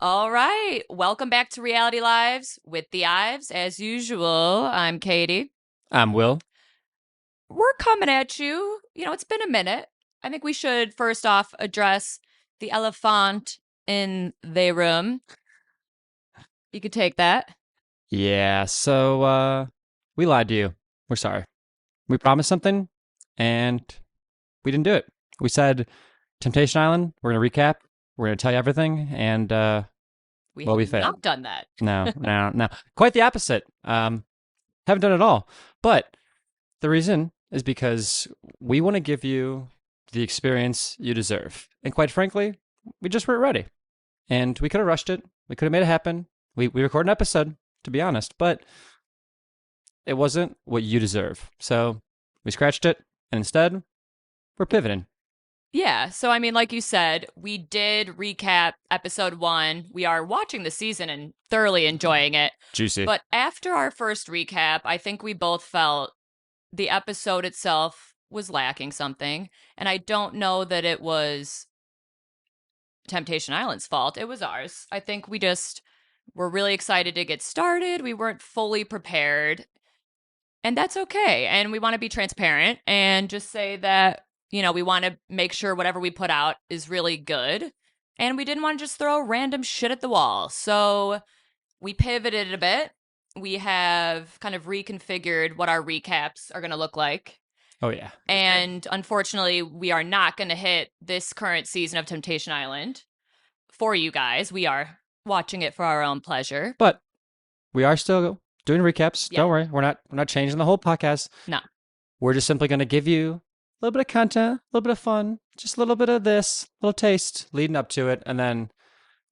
All right. Welcome back to Reality Lives with the Ives. As usual, I'm Katie. I'm Will. We're coming at you. It's been a minute. I think we should first off address the elephant in the room. You could take that. Yeah, we lied to you. We're sorry. We promised something and we didn't do it. We said Temptation Island, we're going to recap, we're going to tell you everything, and We well, have we failed. not done that. No, no, no. Quite the opposite. Haven't done it all. But the reason is because we want to give you the experience you deserve. And quite frankly, we just weren't ready. And we could have rushed it. We could have made it happen. We recorded an episode, to be honest, but it wasn't what you deserve. So we scratched it, and instead, we're pivoting. Yeah. So, like you said, we did recap episode one. We are watching the season and thoroughly enjoying it. Juicy. But after our first recap, I think we both felt the episode itself was lacking something. And I don't know that it was Temptation Island's fault. It was ours. I think we just were really excited to get started. We weren't fully prepared. And that's okay. And we want to be transparent and just say that, we want to make sure whatever we put out is really good. And we didn't want to just throw random shit at the wall. So we pivoted a bit. We have kind of reconfigured what our recaps are going to look like. Oh, yeah. And unfortunately, we are not going to hit this current season of Temptation Island for you guys. We are watching it for our own pleasure. But we are still doing recaps. Yeah. Don't worry. We're not changing the whole podcast. No. We're just simply going to give you a little bit of content, a little bit of fun, just a little bit of this, a little taste leading up to it. And then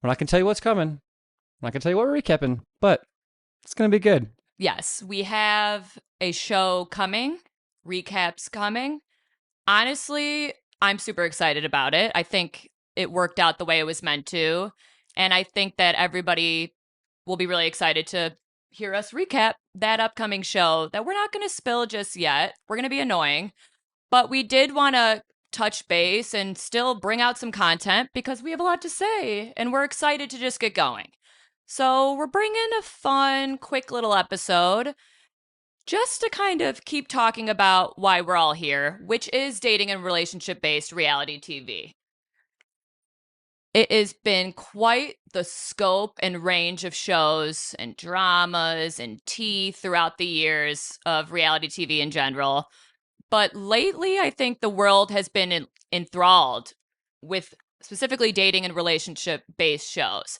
we're not going to tell you what's coming. I'm not going to tell you what we're recapping, but it's going to be good. Yes, we have a show coming, recaps coming. Honestly, I'm super excited about it. I think it worked out the way it was meant to. And I think that everybody will be really excited to hear us recap that upcoming show that we're not going to spill just yet. We're going to be annoying. But we did want to touch base and still bring out some content because we have a lot to say and we're excited to just get going. So we're bringing a fun, quick little episode just to kind of keep talking about why we're all here, which is dating and relationship based reality TV. It has been quite the scope and range of shows and dramas and tea throughout the years of reality TV in general. But lately, I think the world has been enthralled with specifically dating and relationship based shows.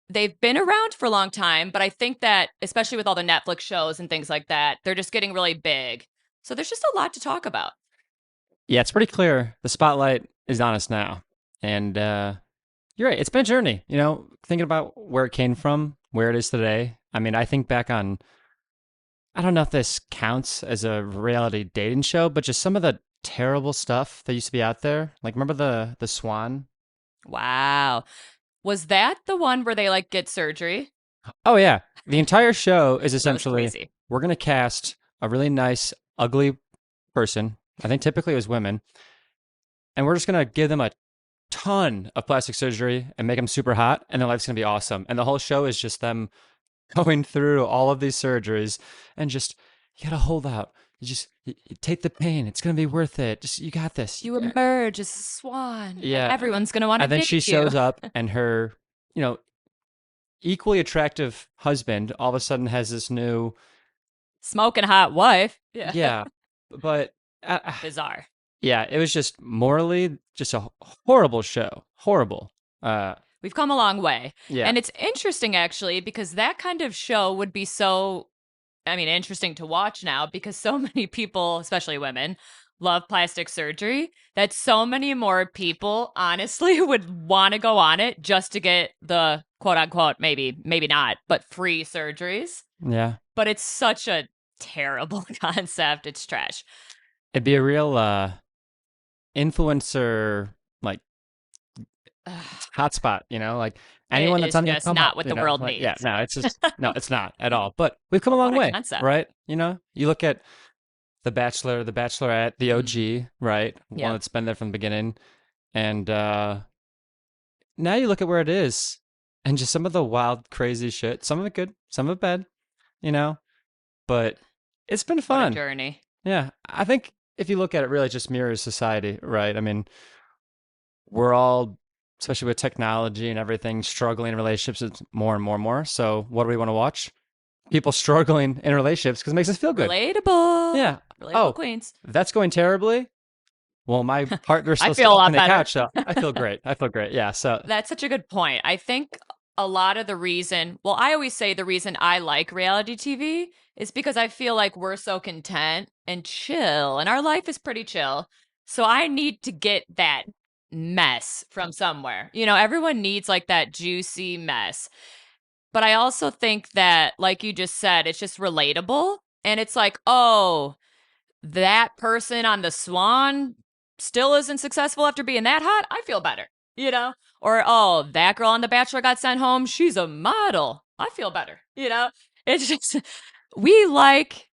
They've been around for a long time, but I think that, especially with all the Netflix shows and things like that, they're just getting really big. So there's just a lot to talk about. Yeah, it's pretty clear the spotlight is on us now. And you're right. It's been a journey, thinking about where it came from, where it is today. I mean, I think back on, I don't know if this counts as a reality dating show, but just some of the terrible stuff that used to be out there. Like, remember the Swan? Wow. Was that the one where they get surgery? Oh, yeah. The entire show is That was essentially crazy. we're going to cast a really nice, ugly person. I think typically it was women. And we're just going to give them a ton of plastic surgery and make them super hot, and their life's going to be awesome. And the whole show is just them going through all of these surgeries and just, you got to hold out. You take the pain. It's going to be worth it. Just, you got this. You emerge as a swan, and Yeah. everyone's going to want to And then she date you. shows up, and her, you know, equally attractive husband all of a sudden has this new, Smoking hot wife. Yeah. yeah, but Bizarre. yeah, it was just morally just a horrible show. Horrible. Uh, We've come a long way. yeah. And it's interesting, actually, because that kind of show would be interesting to watch now because so many people, especially women, love plastic surgery that so many more people, honestly, would want to go on it just to get the quote unquote, maybe not, but free surgeries. Yeah. But it's such a terrible concept. It's trash. It'd be a real influencer like hotspot, like anyone It that's is on your just come not up, what the world like, needs. yeah, no, it's just no, it's not at all. But we've come a long What a way, concept. right? You look at The Bachelor, The Bachelorette, the OG, right? Yeah. One that's been there from the beginning. And now you look at where it is. and just some of the wild, crazy shit. Some of it good, some of it bad, you know. But it's been What a fun. journey. Yeah, I think if you look at it, really, it just mirrors society, right? I mean, we're all, especially with technology and everything, struggling in relationships more and more and more. So, what do we want to watch? People struggling in relationships because it makes us feel good. Relatable. Yeah. Relatable Oh, queens. that's going terribly. Well, my partner's I still feel a stuck in lot the better. couch, so I feel great. I feel great. Yeah. So, That's such a good point. I think a lot of the reason, well, I always say the reason I like reality TV is because I feel like we're so content and chill, and our life is pretty chill. So I need to get that mess from somewhere. Everyone needs like that juicy mess. But I also think that, like you just said, it's just relatable. And it's like, oh, that person on the Swan still isn't successful after being that hot, I feel better, you know? Or, oh, that girl on The Bachelor got sent home. She's a model. I feel better, you know? It's just, we like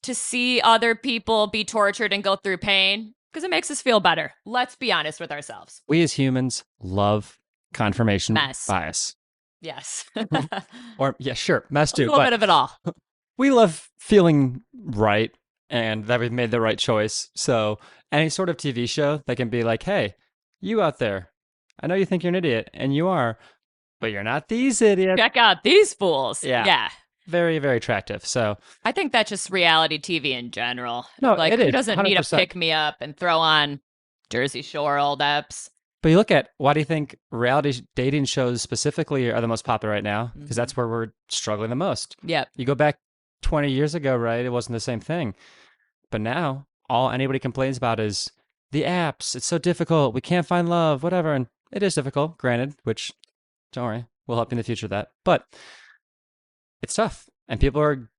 to see other people be tortured and go through pain because it makes us feel better. Let's be honest with ourselves. we as humans love confirmation Mess. bias. Yes. Or, yeah, sure, mess A too, little but bit of it all. we love feeling right and that we've made the right choice. So, any sort of TV show that can be like, hey, you out there, I know you think you're an idiot, and you are, but you're not these idiots. Check out these fools. Yeah, Yeah. very, very attractive. So, I think that's just reality TV in general. no, Like, it who is doesn't need a 100%. pick me up and throw on Jersey Shore old eps? But you look at why do you think dating shows specifically are the most popular right now? Because Mm-hmm. that's where we're struggling the most. Yep. You go back 20 years ago, right? It wasn't the same thing. But now, all anybody complains about is the apps. It's so difficult. We can't find love, whatever. And it is difficult, granted, which, don't worry, we'll help you in the future with that. But it's tough. And people are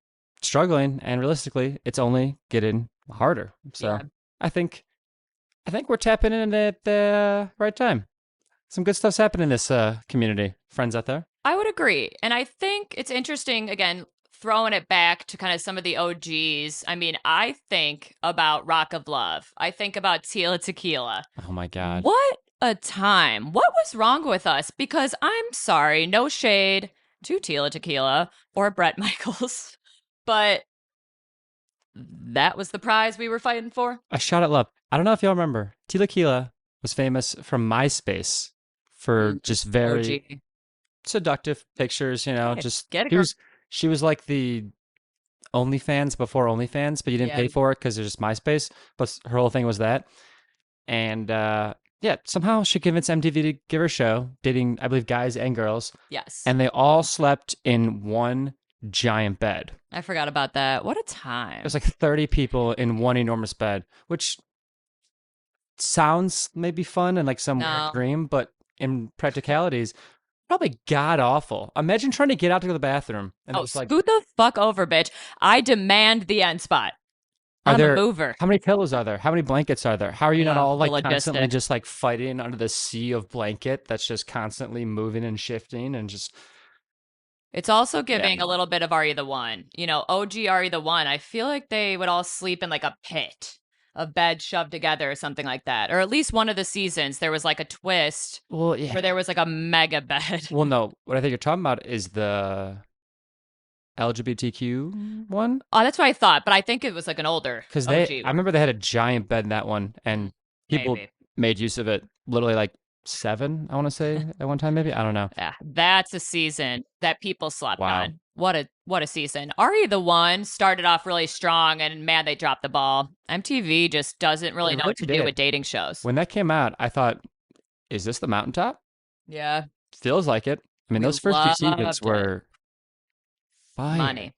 struggling. And realistically, it's only getting harder. So Yeah. I think I think we're tapping in at the right time. Some good stuff's happening in this community. Friends out there. I would agree. And I think it's interesting, again, throwing it back to kind of some of the OGs. I mean, I think about Rock of Love. I think about Tila Tequila. Oh my God. What a time. What was wrong with us? Because I'm sorry, no shade to Tila Tequila or Brett Michaels, but that was the prize we were fighting for. A shot at love. I don't know if y'all remember. Tila was famous from MySpace for just very OG. seductive pictures, Hey, just get a girl. she was like the OnlyFans before OnlyFans, but you didn't Yeah. pay for it because there's just MySpace. But her whole thing was that. And yeah, somehow she convinced MTV to give her a show, dating, I believe, guys and girls, Yes. and they all slept in one giant bed. I forgot about that. What a There's time. like 30 people in one enormous bed, which sounds maybe fun and like some weird No. dream, but in practicalities, probably god awful. Imagine trying to get out to go to the bathroom and Oh, there's like, scoot the fuck over, bitch. I demand the end spot. are I'm a there, mover. how many pillows are there? How many blankets are there? How are you not all The like constantly logistics. just like fighting under the sea of blanket that's just constantly moving and shifting and just, It's also yeah. giving a little bit of Are You the One? OG Are You the One. I feel like they would all sleep in like a pit of beds shoved together or something like that. Or at least one of the seasons, there was like a twist Well, yeah. where there was like a mega bed. Well, no, what I think you're talking about is the LGBTQ one. Oh, that's what I thought, but I think it was like an older Because OG I one. remember they had a giant bed in that one, and people Maybe. made use of it. Literally like seven, I want to say at one time, maybe. I don't know. Yeah, that's a season that people slept Wow, on. What a season. Are You the One started off really strong and man, they dropped the ball. MTV just doesn't they really know really what to do with did. dating shows. When that came out, I thought, is this the mountaintop? Yeah, Feels like it. I mean, we those first few seasons loved it. were fire. Money.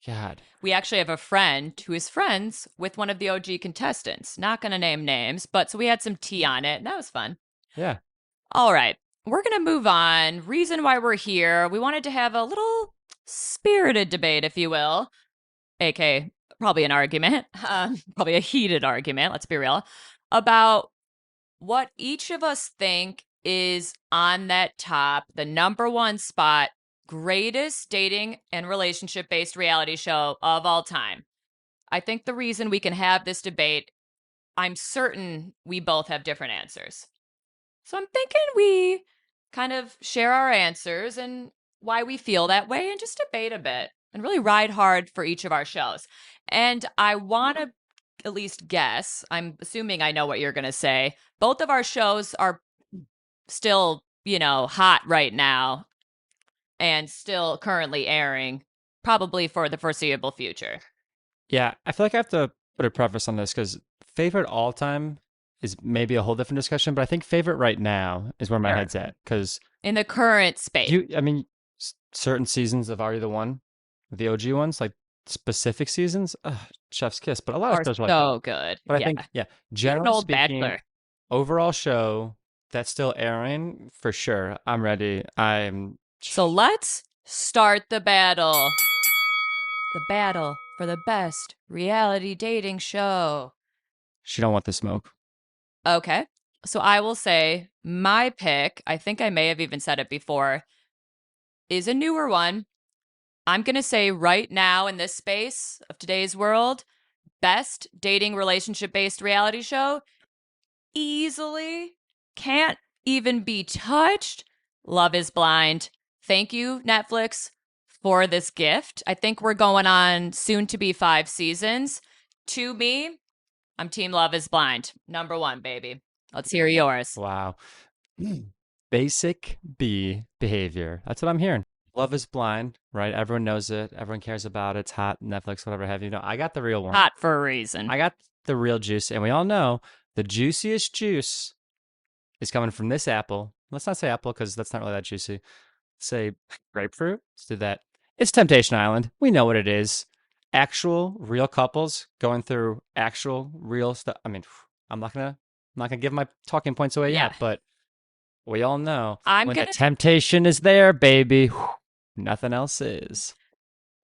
God, We actually have a friend who is friends with one of the OG contestants. Not going to name names, but so we had some tea on it, and that was fun. yeah. All right, we're going to move on. Reason why we're here, we wanted to have a little spirited debate, if you will, aka probably an argument, probably a heated argument, let's be real, about what each of us think is on that top, the number one spot, greatest dating and relationship based reality show of all time. I think the reason we can have this debate, I'm certain we both have different answers. So I'm thinking we kind of share our answers and why we feel that way and just debate a bit and really ride hard for each of our shows. And I want to at least guess, I'm assuming I know what you're going to say. Both of our shows are still, hot right now and still currently airing, probably for the foreseeable future. Yeah, I feel like I have to put a preface on this because favorite all time is maybe a whole different discussion, but I think favorite right now is where my Sure. head's at because In the current space. I mean, certain seasons of Are You the One, the OG ones, like specific seasons, chef's kiss, but a lot of Are shows are like that. so good. But I Yeah. think, yeah, Even generally Old speaking, Bachelor. overall show that's still airing for sure. I'm ready. So let's start the battle. The battle for the best reality dating show. She don't want the smoke. Okay. So I will say my pick, I think I may have even said it before, is a newer one. I'm going to say right now in this space of today's world, best dating relationship based reality show, easily can't even be touched. Love is Blind. Thank you, Netflix, for this gift. I think we're going on soon to be 5 seasons. To me, I'm Team Love is Blind. Number one, baby. Let's hear yours. Wow. Basic B behavior. That's what I'm hearing. Love is blind, right? Everyone knows it. Everyone cares about it. It's hot, Netflix, whatever have you. No, I got the real one. Hot for a reason. I got the real juice, and we all know the juiciest juice is coming from this apple. Let's not say apple because that's not really that juicy. Say grapefruit. Let's do that. It's Temptation Island. We know what it is. Actual real couples going through actual real stuff. I mean, I'm not gonna give my talking points away Yeah. yet, but we all know I'm when going the to temptation is there, baby, nothing else is.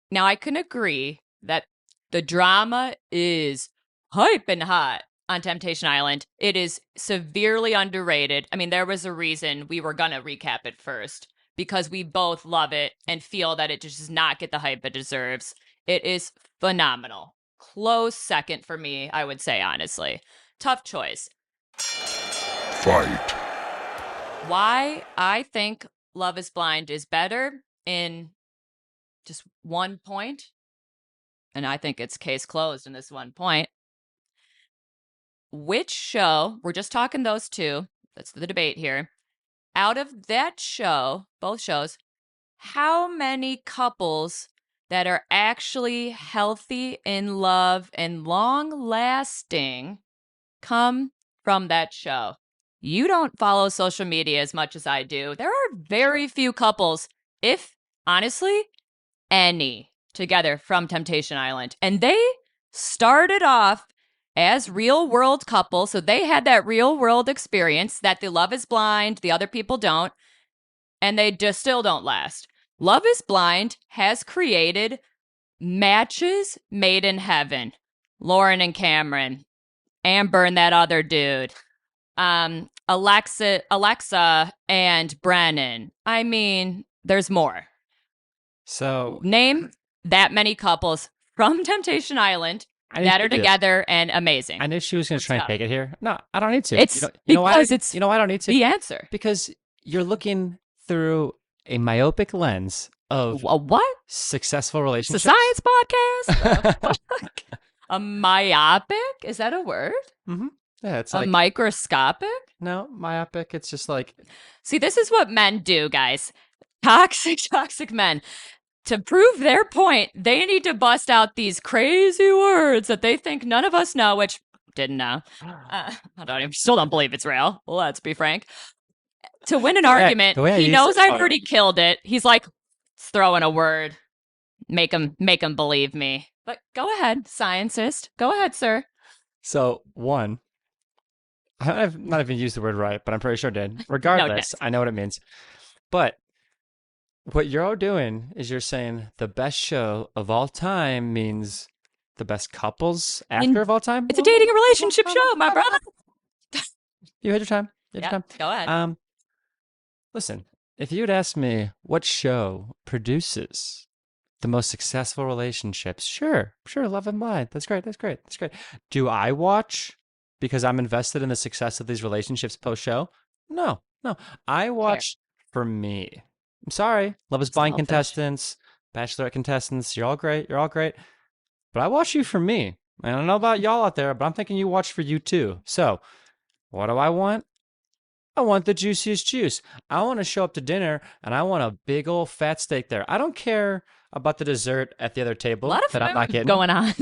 Now I can agree that the drama is hype and hot on Temptation Island. It is severely underrated. I mean, there was a reason we were going to recap it first because we both love it and feel that it just does not get the hype it deserves. It is phenomenal. Close second for me, I would say, honestly. Tough choice. Fight. Why I think Love is Blind is better in just one point, and I think it's case closed in this one point. Which show, we're just talking those two, that's the debate here. Out of that show, both shows, how many couples that are actually healthy in love and long lasting come from that show? You don't follow social media as much as I do. There are very few couples, if honestly, any together from Temptation Island. And they started off as real world couples. So they had that real world experience that the Love is Blind, the other people don't, and they just still don't last. Love is Blind has created matches made in heaven. Lauren and Cameron, Amber and that other dude, Alexa and Brennan. I mean, there's more. So Name that many couples from Temptation Island I need that to are give you this. together and amazing. I knew she was going to Let's try and go. take it here. No, I don't need to. It's You know why? because it's You know why I don't need to? the answer. Because you're looking through a myopic lens of A what? successful It's a relationships. science podcast? A myopic? Is that a word? hmm Yeah, it's A like microscopic? no myopic. It's just like See, this is what men do, guys. Toxic men. To prove their point, they need to bust out these crazy words that they think none of us know, which didn't know. Still don't believe it's real. Let's be frank. To win an argument, the way I he use knows it- I've oh, already killed it. He's like, let's throw in a word, make him believe me. But go ahead, scientist. Go ahead, sir. So one, I've not even used the word right, but I'm pretty sure I did. Regardless, I know what it means. But what you're all doing is you're saying the best show of all time means the best couples actor of all time. It's a dating and relationship show, my brother. You had your time. You had Yeah, your go ahead. time. Listen, if you'd ask me what show produces the most successful relationships, sure, Love and Blind. That's great. Do I watch because I'm invested in the success of these relationships post show? No. I watch for me. I'm sorry, Love is Blind Selfish. contestants, Bachelorette contestants. You're all great. You're all great. But I watch you for me. I don't know about y'all out there, but I'm thinking you watch for you too. So, what do I want? I want the juiciest juice. I want to show up to dinner and I want a big old fat steak there. I don't care about the dessert at the other A table lot of that I'm not food getting. going on.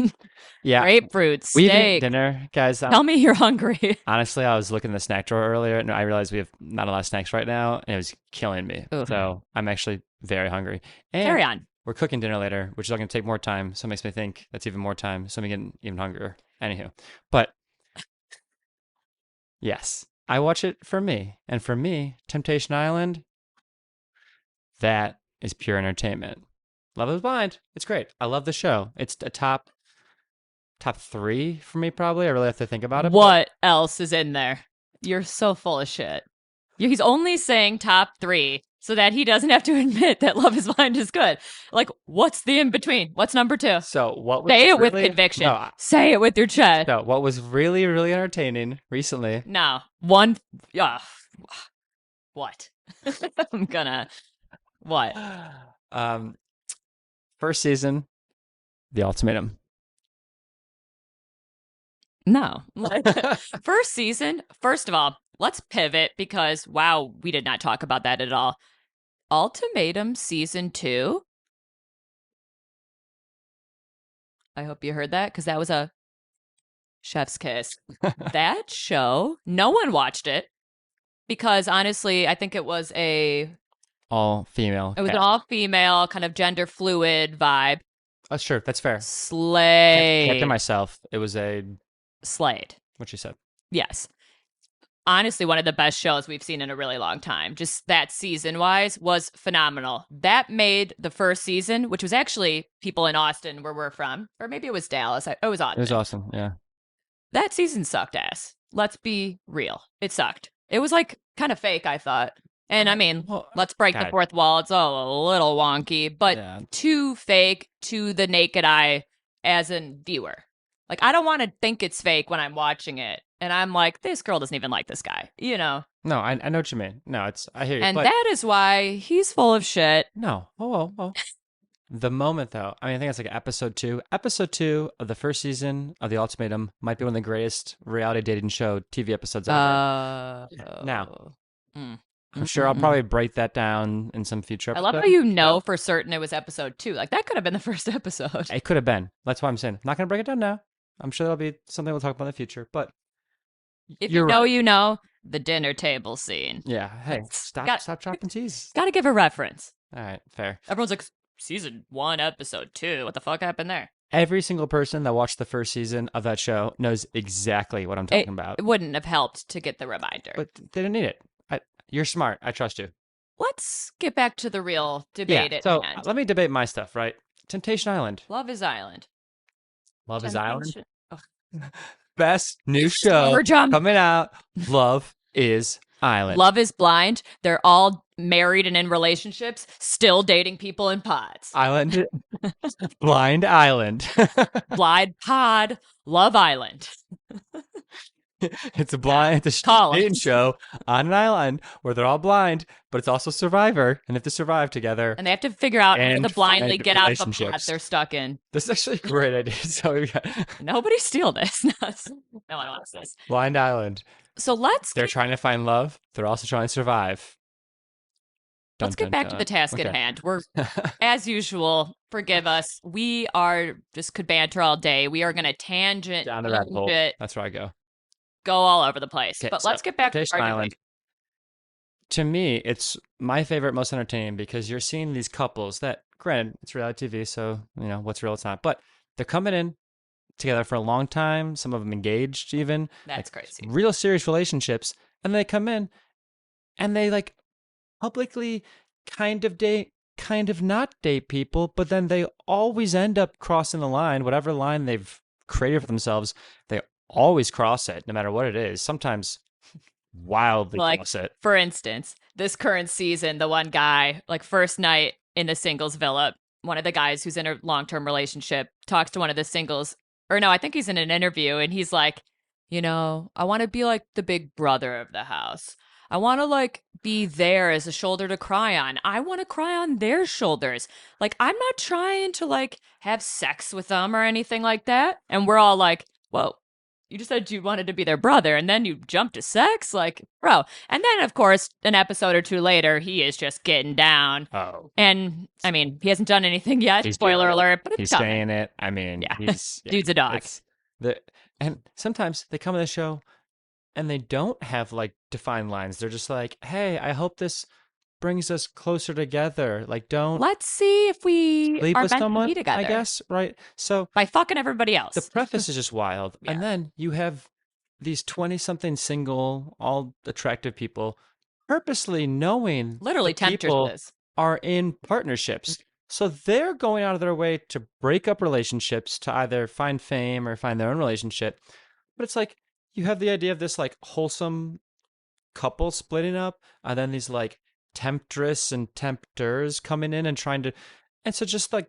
Yeah, Grapefruit, we've eaten steak. dinner, guys. Tell me you're hungry. Honestly, I was looking in the snack drawer earlier and I realized we have not a lot of snacks right now and it was killing me. Oof. So I'm actually very hungry. And Carry on. we're cooking dinner later, which is going to take more time. So it makes me think that's even more time. So I'm getting even hungrier. Anywho, but yes, I watch it for me. And for me, Temptation Island, that is pure entertainment. Love is Blind. It's great. I love the show. It's a top 3 for me probably. I really have to think about it. What else is in there? You're so full of shit. He's only saying top 3 so that he doesn't have to admit that Love is Blind is good. Like, what's the in between? What's number 2? So what was Say it with really- conviction. No, Say it with your chest. no, what was really, really entertaining recently. No. One. What? I'm gonna. What? First season, The Ultimatum. No. Like, first season, first of all, let's pivot because, wow, we did not talk about that at all. Ultimatum season 2. I hope you heard that because that was a chef's kiss. That show, no one watched it because honestly, I think it was All female. an cast. all female kind of gender fluid vibe. That's true. That's fair. Slay. Captain myself. It was Slayed. what she said. Yes. Honestly, one of the best shows we've seen in a really long time. Just that season wise was phenomenal. That made the first season, which was actually people in Austin where we're from, or maybe it was Dallas. It was Austin. It was awesome. Yeah. That season sucked ass. Let's be real. It sucked. It was like kind of fake, I thought. And I mean, Well, let's break the God. fourth wall. It's all a little wonky, but Yeah. too fake to the naked eye as a viewer. Like, I don't want to think it's fake when I'm watching it. And I'm like, this girl doesn't even like this guy, you know? No, I know what you mean. No, I hear you. And but that is why he's full of shit. no. Oh. The moment though, I mean, I think it's like episode 2. Episode 2 of the first season of The Ultimatum might be one of the greatest reality dating show TV episodes ever. Now, mm. I'm sure I'll probably break that down in some future I episode. love how you know for certain it was episode 2. Like, that could have been the first episode. It could have been. That's why I'm saying. I'm not going to break it down now. I'm sure that'll be something we'll talk about in the future. But If you're you know, right. you know, the dinner table scene. Yeah. Hey, Got- stop chopping cheese. Gotta give a reference. All right, fair. Everyone's like, season 1, episode 2. What the fuck happened there? Every single person that watched the first season of that show knows exactly what I'm talking about. It wouldn't have helped to get the reminder. But they didn't need it. You're smart. I trust you. Let's get back to the real debate Yeah. at So hand. let me debate my stuff, right? Temptation Island. Love is Island. Love is Island. Temptation- Best new show Summer jump. coming out. Love is Island. Love is Blind. They're all married and in relationships, still dating people in pods. Island. Blind Island. Blind Pod, Love Island. It's a Call 'em. dating show on an island where they're all blind, but it's also Survivor, and they have to survive together. And they have to figure out how And to blindly find get out the pod relationships. they're stuck in. This is actually a great idea. So we've got Nobody steal this. No one wants this. Blind Island. So let's They're trying to find love. They're also trying to survive. Dun, get dun, back to dun. the task at Okay. hand. We're, as usual, forgive us. We are just could banter all day. We are going to tangent, Down the rabbit hole. bit, That's where I go. go all over the place. Okay, But so let's get back to Temptation our Island. debate. To me, it's my favorite, most entertaining because you're seeing these couples that, granted, it's reality TV, so you know what's real, it's not. But they're coming in together for a long time. Some of them engaged, even That's crazy. real serious relationships, and they come in and they like publicly kind of date, kind of not date people, but then they always end up crossing the line, whatever line they've created for themselves. They always cross it, no matter what it is. Sometimes wildly Like, cross it. for instance, this current season, the one guy, like first night in the singles villa, one of the guys who's in a long-term relationship talks to one of the singles, or no, I think he's in an interview, and he's like, you know, I want to be like the big brother of the house. I want to like be there as a shoulder to cry on. I want to cry on their shoulders. Like I'm not trying to like have sex with them or anything like that. And we're all like, whoa, you just said you wanted to be their brother and then you jumped to sex? Like, bro. And then, of course, an episode or two later, he is just getting down. Oh, And I mean, he hasn't done anything yet. he's Spoiler doing it. alert, but it's He's coming. saying it. I mean, Yeah. he's Dude's a dog. It's the and sometimes they come on the show and they don't have like defined lines. They're just like, "Hey, I hope this brings us closer together. Like, don't Let's see if we sleep are with meant to someone." be together I guess, right? So by fucking everybody the else. preface is just wild, Yeah. and then you have these 20-something single, all attractive people purposely knowing Literally the people temptresses. are in partnerships. So they're going out of their way to break up relationships to either find fame or find their own relationship. But it's like you have the idea of this like wholesome couple splitting up, and then these like temptress and tempters coming in and trying to, and so just like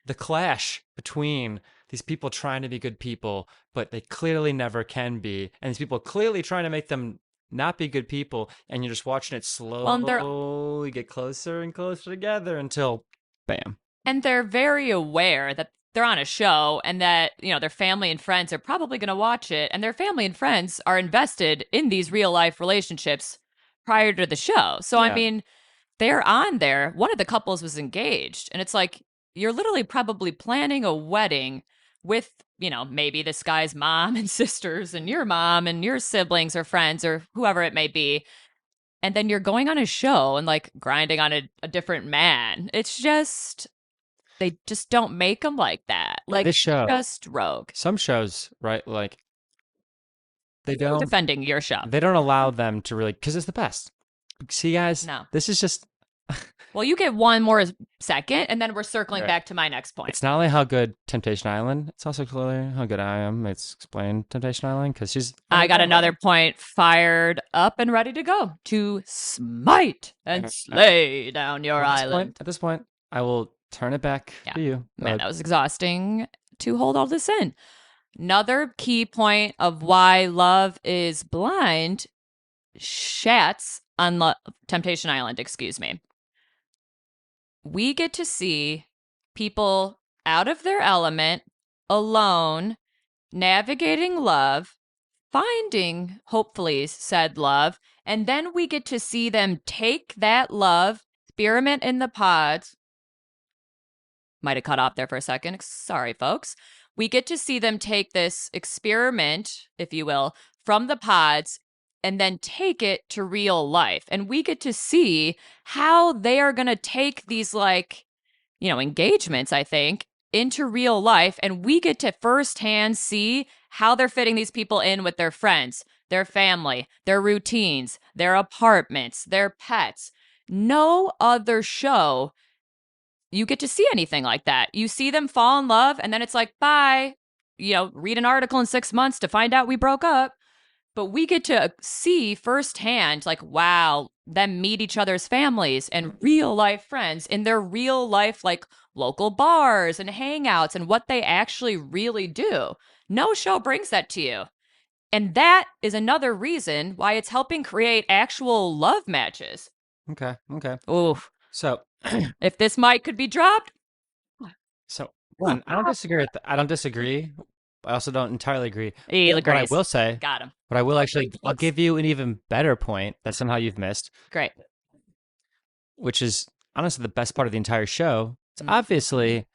the clash between these people trying to be good people, but they clearly never can be, and these people clearly trying to make them not be good people, and you're just watching it slowly get closer and closer together until bam. And they're very aware that they're on a show and that, you know, their family and friends are probably going to watch it. And their family and friends are invested in these real life relationships prior to the show. So, I Yeah. mean, they're on there. One of the couples was engaged. And it's like, you're literally probably planning a wedding with, you know, maybe this guy's mom and sisters and your mom and your siblings or friends or whoever it may be. And then you're going on a show and like grinding on a different man. It's just, they just don't make them like that. Like, This show, just rogue. some shows, right? Like they don't Defending your show. they don't allow them to really, because it's the best. See, guys, No. this is just. Well, you get one more second, and then we're circling Right. back to my next point. It's not only how good Temptation Island, it's also clearly how good I am. It's explained Temptation Island because she's. I got another point fired up and ready to go to smite and slay down your island. At this point, I will turn it back to you. Man, that was exhausting to hold all this in. Another key point of why love is blind, Shats on Temptation Island, excuse me. We get to see people out of their element, alone, navigating love, finding, hopefully, said love, and then we get to see them take that love, experiment in the pods. Might have cut off there for a second. Sorry, folks. We get to see them take this experiment, if you will, from the pods and then take it to real life. And we get to see how they are going to take these, like, you know, engagements, I think, into real life. And we get to firsthand see how they're fitting these people in with their friends, their family, their routines, their apartments, their pets. No other show you get to see anything like that. You see them fall in love, and then it's like, bye. You know, read an article in 6 months to find out we broke up. But we get to see firsthand, like, wow, them meet each other's families and real life friends in their real life, like, local bars and hangouts and what they actually really do. No show brings that to you. And that is another reason why it's helping create actual love matches. Okay. Oof. So, if this mic could be dropped. One, I don't disagree. I don't disagree. I also don't entirely agree. What I will say, got him. but I will actually, I'll give you an even better point that somehow you've missed, Great. which is honestly the best part of the entire show. It's obviously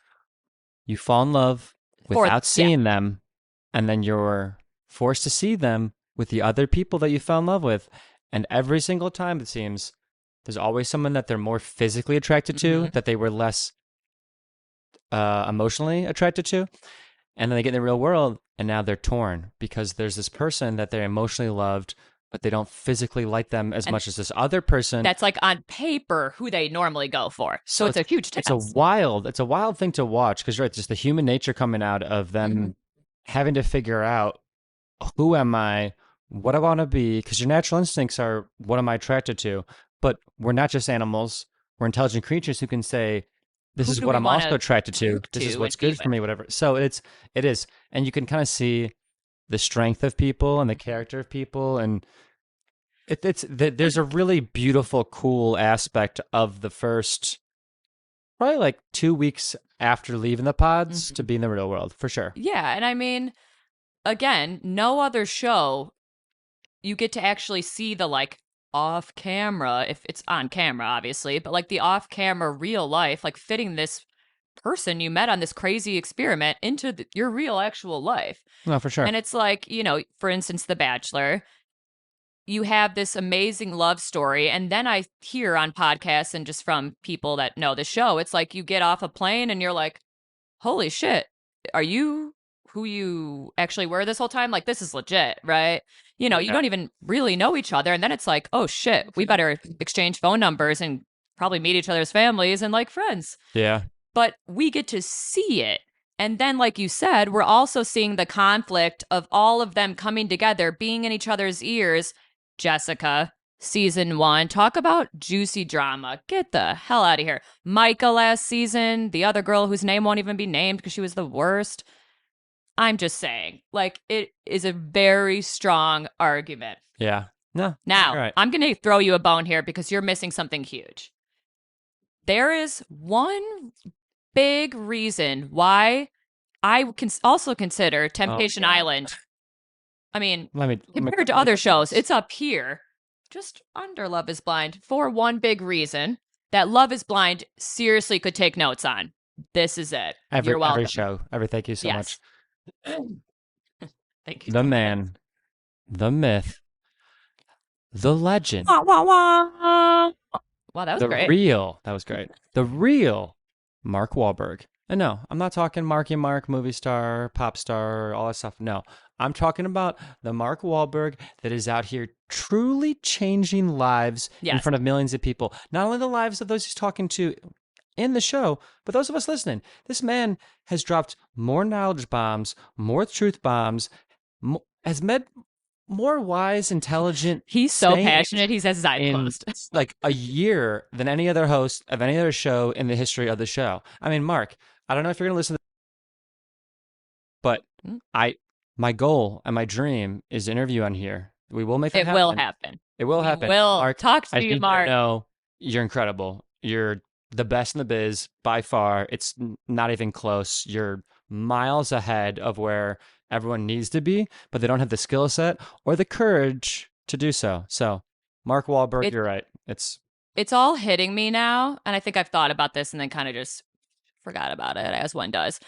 you fall in love without seeing them, and then you're forced to see them with the other people that you fell in love with. And every single time, it seems, there's always someone that they're more physically attracted to, that they were less emotionally attracted to. And then they get in the real world, and now they're torn because there's this person that they're emotionally loved, but they don't physically like them as much as this other person. That's like on paper who they normally go for. So it's a huge test. It's a wild thing to watch because you're right, just the human nature coming out of them having to figure out, who am I, what I want to be, because your natural instincts are, what am I attracted to? But we're not just animals. We're intelligent creatures who can say, this is what I'm also attracted to. This is what's good for me, whatever. So it is. And you can kind of see the strength of people and the character of people. And There's a really beautiful, cool aspect of the first probably like 2 weeks after leaving the pods to be in the real world for sure. Yeah, and I mean, again, no other show you get to actually see the like off camera, if it's on camera, obviously, but like the off camera real life, like fitting this person you met on this crazy experiment into your real actual life. No, for sure. And it's like, for instance, The Bachelor, you have this amazing love story. And then I hear on podcasts and just from people that know the show, it's like you get off a plane and you're like, holy shit, are you who you actually were this whole time? Like, this is legit, right? You don't even really know each other. And then it's like, oh shit, we better exchange phone numbers and probably meet each other's families and like friends. Yeah. But we get to see it. And then, like you said, we're also seeing the conflict of all of them coming together, being in each other's ears. Jessica, season 1. Talk about juicy drama. Get the hell out of here. Micah last season, the other girl whose name won't even be named because she was the worst. I'm just saying, like, it is a very strong argument. Yeah. No. Now, right. I'm going to throw you a bone here because you're missing something huge. There is one big reason why I can also consider Temptation Island. I mean, compared to other shows, it's up here, just under Love is Blind, for one big reason that Love is Blind seriously could take notes on. This is it. You're welcome. Every show. Thank you so much. Thank you. The man, the myth, the legend. Wah, wah, wah. Wow, that was great. That was great. The real Mark Wahlberg. And no, I'm not talking Marky Mark, movie star, pop star, all that stuff. No, I'm talking about the Mark Wahlberg that is out here truly changing lives in front of millions of people. Not only the lives of those he's talking to in the show, but those of us listening. This man has dropped more knowledge bombs, more truth bombs, has met more wise, intelligent. He's so passionate. He says his eyes closed. Like a year than any other host of any other show in the history of the show. I mean, Mark, I don't know if you're going to listen to this, but my goal and my dream is to interview on here. We will make that happen. It will happen. It will happen. We'll Mark, talk to you, Mark. No, you're incredible. You're the best in the biz by far. It's not even close. You're miles ahead of where everyone needs to be, but they don't have the skill set or the courage to do so. So, Mark Wahlberg, you're right. It's all hitting me now, and I think I've thought about this and then kind of just forgot about it, as one does.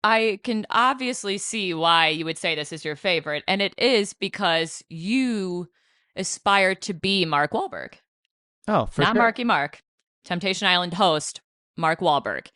I can obviously see why you would say this is your favorite, and it is because you aspire to be Mark Wahlberg. Oh, for Not sure. Marky Mark. Temptation Island host, Mark Wahlberg.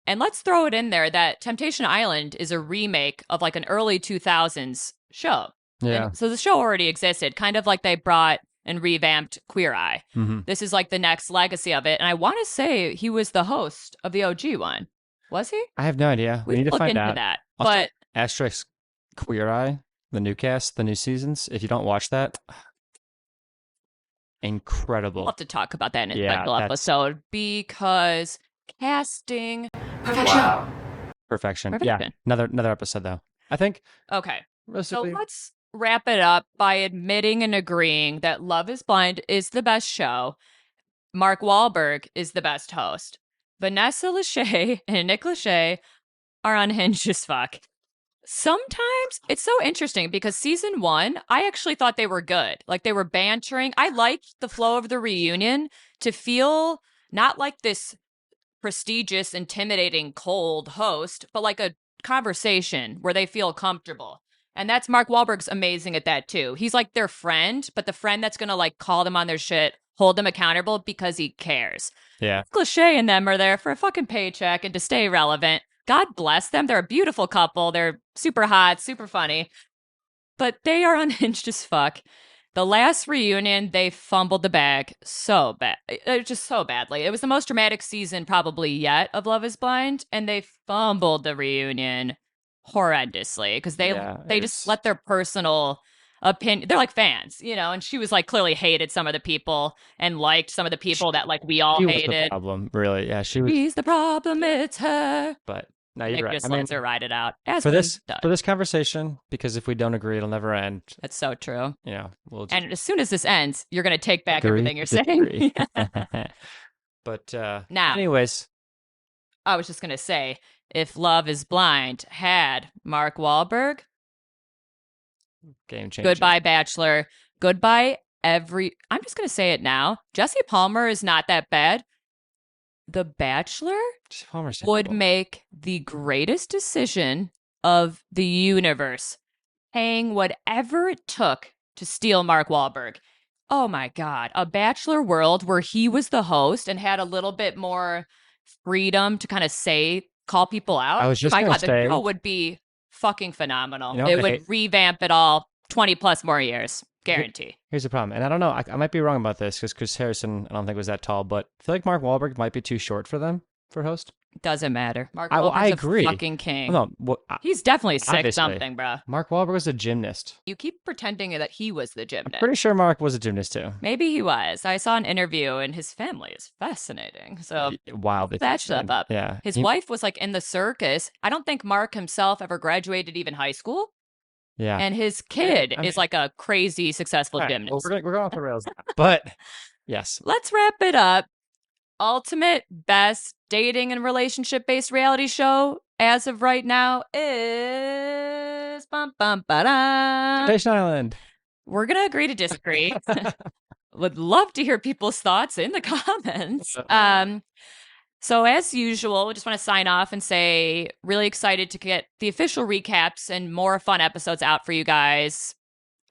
And let's throw it in there that Temptation Island is a remake of like an early 2000s show. Yeah. And so the show already existed, kind of like they brought and revamped Queer Eye. Mm-hmm. This is like the next legacy of it. And I want to say he was the host of the OG one. Was he? I have no idea. We need to find out. That. Also, but Asterisk Queer Eye, the new cast, the new seasons. If you don't watch that, incredible. We'll have to talk about that in a special episode because casting perfection. Wow. Perfection. Yeah. Another episode though. I think. Okay. So let's wrap it up by admitting and agreeing that Love is Blind is the best show. Mark Wahlberg is the best host. Vanessa Lachey and Nick Lachey are unhinged as fuck. Sometimes it's so interesting because season 1, I actually thought they were good. Like they were bantering. I liked the flow of the reunion to feel not like this prestigious, intimidating, cold host, but like a conversation where they feel comfortable. And that's Mark Wahlberg's amazing at that too. He's like their friend, but the friend that's going to like call them on their shit, hold them accountable because he cares. Yeah. Lachey and them are there for a fucking paycheck and to stay relevant. God bless them. They're a beautiful couple. They're super hot, super funny, but they are unhinged as fuck. The last reunion, they fumbled the bag so bad, just so badly. It was the most dramatic season probably yet of Love is Blind, and they fumbled the reunion horrendously because they just let their personal opinion. They're like fans, and she was like clearly hated some of the people and liked some of the people that like we all hated. Was the problem, really? Yeah, she was. She's the problem. It's her. But No, you're Nick right. just I mean, lets her ride it out, as for one this does. for this conversation, because if we don't agree, it'll never end. That's so true. You know, we'll just And as soon as this ends, you're going to take back agree everything you're to saying. disagree. But Now, anyways, I was just going to say, if Love is Blind had Mark Wahlberg, game changer. goodbye Bachelor, goodbye I'm just going to say it now. Jesse Palmer is not that bad. The Bachelor Jesse Palmer's would terrible. make the greatest decision of the universe, paying whatever it took to steal Mark Wahlberg. Oh my God. A Bachelor world where he was the host and had a little bit more freedom to kind of call people out. I was just Oh my gonna God, the say, show would be fucking phenomenal. You know, It would revamp it all 20 plus more years. Guarantee. here's the problem, and I don't know, I might be wrong about this because Chris Harrison, I don't think was that tall, but I feel like Mark Wahlberg might be too short for them for host. Doesn't matter. Mark I Wahlberg's agree. a fucking king. Well, no, He's definitely sick obviously. something, bro. Mark Wahlberg was a gymnast. You keep pretending that he was the I'm gymnast. pretty sure Mark was a gymnast too. Maybe he was. I saw an interview, and his family is fascinating. So Wild. that stuff up. Yeah. His wife was like in the circus. I don't think Mark himself ever graduated even high school. Yeah. And his kid I mean- is like a crazy successful All right, gymnast. well, we're going off the rails now. But yes, Let's wrap it up. Ultimate best dating and relationship based reality show as of right now is Temptation Island. We're gonna agree to disagree. Would love to hear people's thoughts in the comments. So as usual, just want to sign off and say really excited to get the official recaps and more fun episodes out for you guys.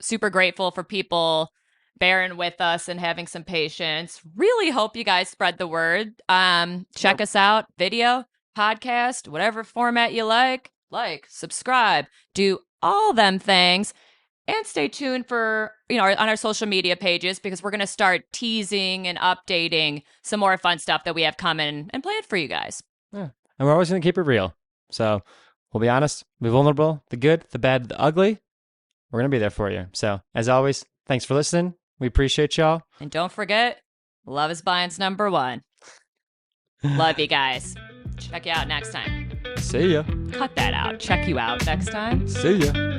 Super grateful for people bearing with us and having some patience. Really hope you guys spread the word. Check us out, video, podcast, whatever format you like, subscribe, do all them things. And stay tuned for, on our social media pages, because we're going to start teasing and updating some more fun stuff that we have coming and planned for you guys. Yeah. And we're always going to keep it real. So we'll be honest, be vulnerable, the good, the bad, the ugly. We're going to be there for you. So as always, thanks for listening. We appreciate y'all. And don't forget, Love is Blind's #1. Love you guys. Check you out next time. See ya. Cut that out. Check you out next time. See ya.